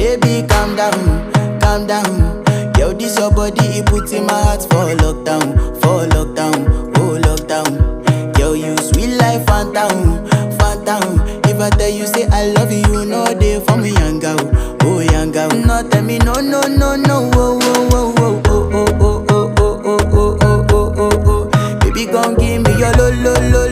Baby, calm down. Yo, this your body, it puts in my heart for lockdown, oh lockdown. Yo, you sweet life, phantom, phantom. If I tell you say I love you, you know they for me, young girl, oh young girl. No, tell me no, no, no, no, oh, oh, oh, oh, oh, oh, oh, oh, oh, oh, oh, oh, oh, oh. Baby, gon' give me your lo, lo, lo,